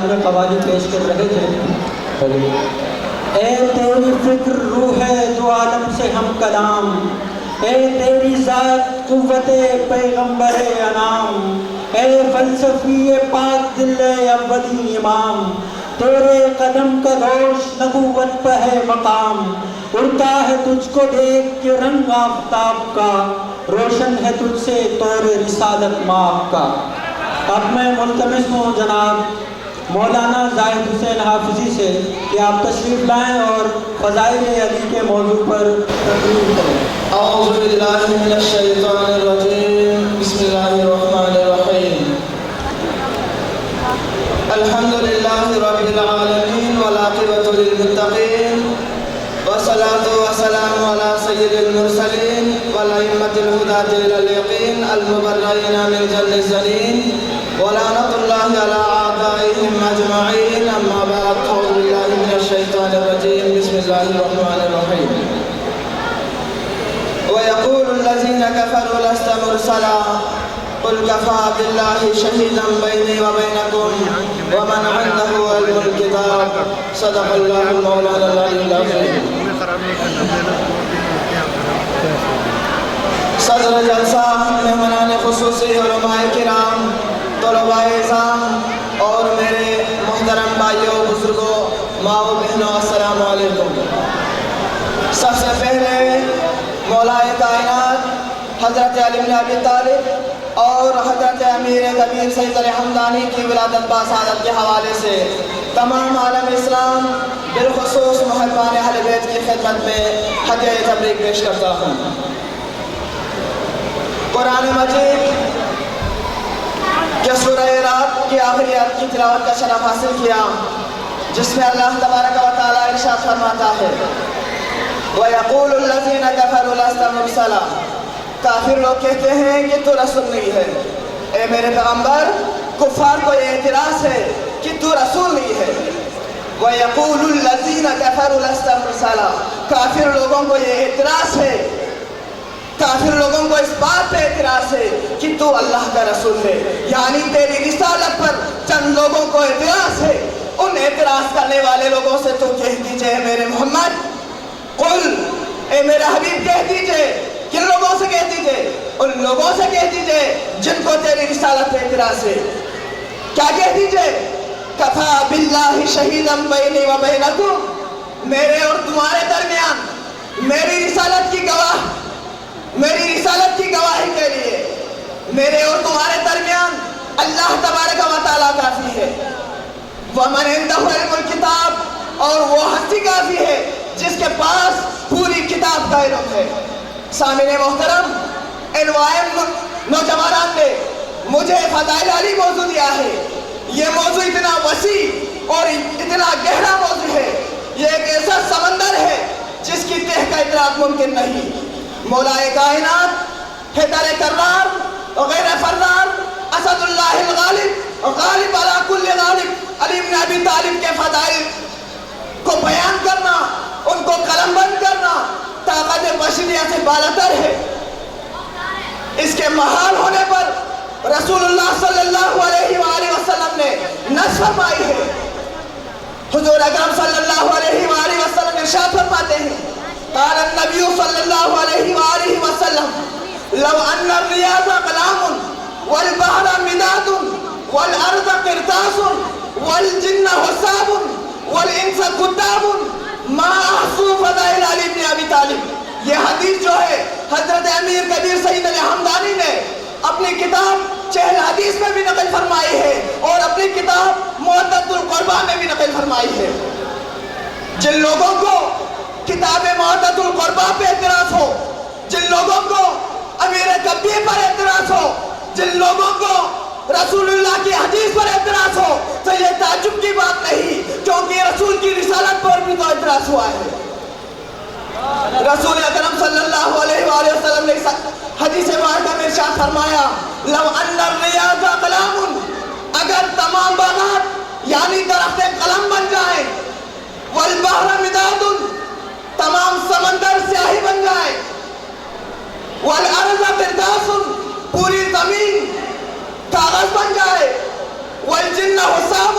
میں قوالی پیش کر رہے تھے. اے تیری فکر روح ہے جو عالم سے ہم کلام، اے تیری ذات قوت پیغمبر انام، اے فلسفی پاک دل اولی امام، تیرے قدم کا گوش نبوت پہ ہے مقام، اڑتا ہے تجھ کو دیکھ کے رنگ آفتاب کا، روشن ہے تجھ سے طور رسالت ماہ کا. اب میں ملتمس ہوں جناب مولانا زاہد حسین حافظی سے کہ آپ تشریف لائیں اور فضائل علی کے موضوع پر تقریر کریں. اعوذ باللہ من الشیطان الرجیم، بسم اللہ الرحمن الرحیم. الحمدللہ رب العالمین والعاقبۃ للمتقین، والصلاة والسلام علی سید المرسلین والائمۃ الہداۃ الی الیقین المبرئین من جل الظنین، ولعنۃ اللہ علی اعدائہم اجمعین. اما بعد، اعوذ باللہ من الشیطان الرجیم، بسم اللہ الرحمن الرحیم. وَيَقُولُ الَّذِينَ كَفَرُوا لَسْتَ مُرْسَلًا قُلْ كَفَىٰ بِاللَّهِ شَهِيدًا بَيْنِي وَبَيْنَكُمْ وَمَنْ عِندَهُ عِلْمُ الْكِتَابِ. صدق اللہ المولانا العلی العظیم. صدر جلسہ، مہمانان خصوصی، علماء کرام، طلباء اعزام اور میرے محترم بھائیوں، بزرگوں، ماں و بہنوں، السلام علیکم. سب سے پہلے مولا کائنات حضرت علی بن ابی طالب اور حضرت امیر کبیر سید علی حمدانی کی ولادت باسعادت کے حوالے سے تمام عالم اسلام بالخصوص محبان اہل بیت کی خدمت میں ہدیہ تبریک پیش کرتا ہوں. قرآن مجید کے سورہ رات کی آخری آیت کی تلاوت کا شرف حاصل کیا، جس میں اللہ تبارک و تعالیٰ ارشاد فرماتا ہے وَيَقُولُ الَّذِينَ كَفَرُوا لَسْتَ مُرْسَلًا. کافر لوگ کہتے ہیں کہ تو رسول نہیں ہے. اے میرے پیغمبر، کفار کو یہ اعتراض ہے کہ تو رسول نہیں ہے. وَيَقُولُ الَّذِينَ كَفَرُوا لَسْتَ مُرْسَلًا. کافر لوگوں کو یہ اعتراض ہے، کافر لوگوں کو اس بات پہ اعتراض ہے کہ تو اللہ کا رسول ہے، یعنی تیری رسالت پر چند لوگوں کو اعتراض ہے. ان اعتراض کرنے والے لوگوں سے تو کہہ دیجئے میرے محمد، قل، اے میرا حبیب کہہ دیجئے. کن لوگوں سے کہہ دیجئے؟ ان لوگوں سے کہہ دیجئے جن کو تیری رسالت پہ اعتراض ہے. کیا کہہ دیجئے؟ کفا باللہ شہیدا بینی و بینکم. میرے اور تمہارے درمیان میری رسالت کی گواہی کے لیے میرے اور تمہارے درمیان اللہ تبارک و تعالیٰ کافی ہے. وَمَنْ عِنْدَهُ عِلْمُ الْكِتَابِ. اور وہ ہستی کافی ہے جس کے پاس پوری کتاب کا علم ہے. سامعین محترم، انوائے نوجوانان نے مجھے فضائل علی موضوع دیا ہے. یہ موضوع اتنا وسیع اور اتنا گہرا موضوع ہے، یہ ایک ایسا سمندر ہے جس کی تہ کا ادراک ممکن نہیں. مولا کائنات حیدر کرار غیر فرار اسد اللہ الغالب غالب علی کل غالب علی بن ابی طالب کے فضائل کو بیان کرنا، ان کو قلم بند کرنا طاقت بشریہ سے بالاتر ہے. اس کے محال ہونے پر رسول اللہ صلی اللہ علیہ وآلہ وسلم نے نص فرمائی ہے. حضور اکرم صلی اللہ علیہ وآلہ وسلم ارشاد فرماتے ہیں قال النبی صلی اللہ علیہ وآلہ وسلم لو ان الریاض کلام والبحر مداد والارض قرطاس والجن حساب والانس کتاب ما احصوا فضائل علی بن ابی طالب. یہ حدیث جو ہے حضرت امیر کبیر سید علی حمدانی نے اپنی کتاب چہل حدیث میں بھی نقل فرمائی ہے اور اپنی کتاب معدۃ القربہ میں بھی نقل فرمائی ہے. جن لوگوں کو کتاب معدۃ القربہ پہ اعتراض ہو، جن لوگوں کو امیر کبیر پر اعتراض ہو، جن لوگوں کو رسول اللہ کی حدیث پر اعتراض ہو، تو یہ تعجب کی بات نہیں، کیونکہ رسول کی رسالت پر بھی تو اعتراض ہوا ہے. رسول اکرم صلی اللہ علیہ وآلہ وسلم نے حدیث مبارکہ میں ارشاد فرمایا لو ان الریاض کلام. اگر تمام باغات یعنی درخت قلم بن جائیں، والبحر مداد، تمام سمندر سیاہی بن جائے، والارض قرطاس، پوری زمین کاغذ بن جائے، والجن حساب،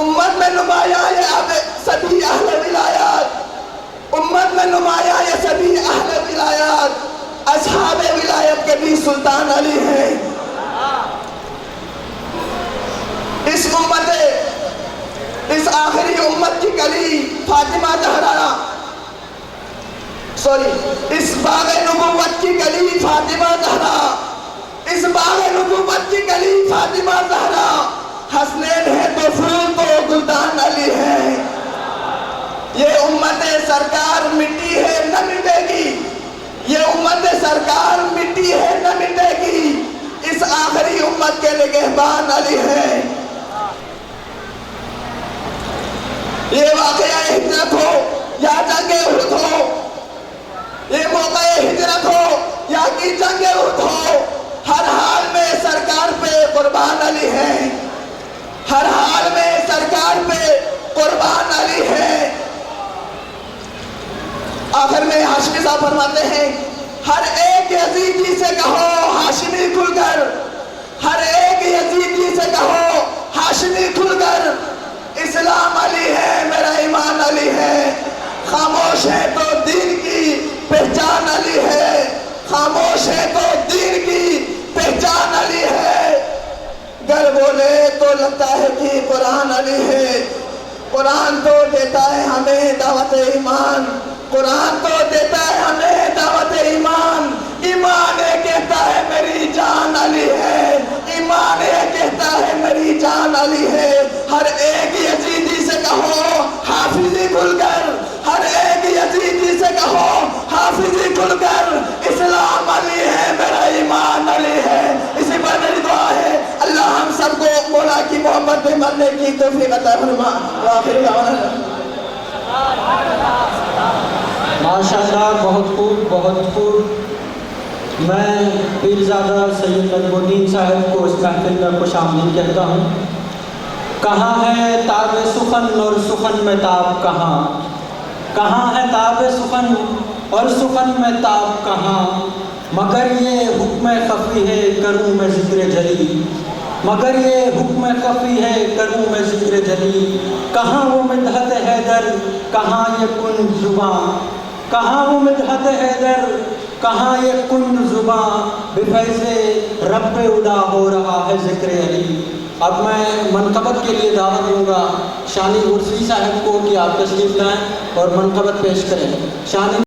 امت میں نمایاں یہ سبھی اہل ولایات، امت میں نمایاں یہ سبھی اہل ولایات، اصحاب ولایت کے بھی سلطان علی ہیں۔ اس امت، اس آخری امت کی کلی فاطمہ زہرا، اس باغ نبوت کی کلی فاطمہ زہرا، اس باغ نبوت کی کلی فاطمہ زہرا، حسنین ہے تو پھول تو گلدان علی ہے۔ یہ امت سرکار مٹی ہے نہ مٹے گی، یہ امت سرکار مٹی ہے نہ مٹے گی، اس آخری امت کے نگہبان علی ہے۔ یہ واقعہ ہجرت ہو یا جنگ احد ہو، یہ موقع ہجرت ہو یا کہ جنگ احد ہو، ہر حال میں سرکار پہ قربان علی ہے، ہر حال میں سرکار پہ قربان علی ہے۔ آخر میں ہاشمی صاحب فرماتے ہیں، ہر ایک یزیدی سے کہو ہاشمی کھل کر، ہر ایک یزیدی سے کہو ہاشمی کھل کر، اسلام علی ہے میرا ایمان علی ہے، خاموش ہے تو دین کی پہچان علی ہے، خاموش ہے تو دین کی پہچان علی ہے۔ گر بولے تو لگتا ہے کہ قرآن علی ہے، قرآن تو دیتا ہے ہمیں دعوت ایمان، قرآن تو دیتا ہے ہمیں دعوت ایمان، ایمان یہ کہتا ہے میری جان علی ہے، ایمان یہ کہتا ہے میری جان علی ہے۔ ہر ایک یزیدی سے کہو حافظی کھل کر، ہر ایک یزیدی سے کہو حافظی کھل کر، اسلام علی ہے میرا ایمان علی ہے۔ اسی پر میری دعا ہے اللہ ہم سب کو مولا کی محبت میں مرنے کی توفیق عطا فرما۔ وآخر دعوانا ماشاءاللہ، بہت خوب، بہت خوب۔ میں پیرزادہ سید نجم الدین صاحب کو اس محفل میں خوش آمدید کہتا ہوں۔ کہاں ہے تاب سخن اور سخن میں تاب کہاں، کہاں ہے تاب سخن اور سخن میں تاب کہاں، مگر یہ حکم خفی ہے کروں میں ذکر جلی، مگر یہ حکم خفی ہے کروں میں ذکر جلی، کہاں وہ مدحت حیدر کہاں یہ کن زباں، کہاں وہ مدحت حیدر کہاں یہ کن زباں، بفیض رب ادا ہو رہا ہے ذکر علی۔ اب میں منقبت کے لیے دعوت دوں گا شانی غرسی صاحب کو کہ آپ تشریف لائیں اور منقبت پیش کریں۔ شانی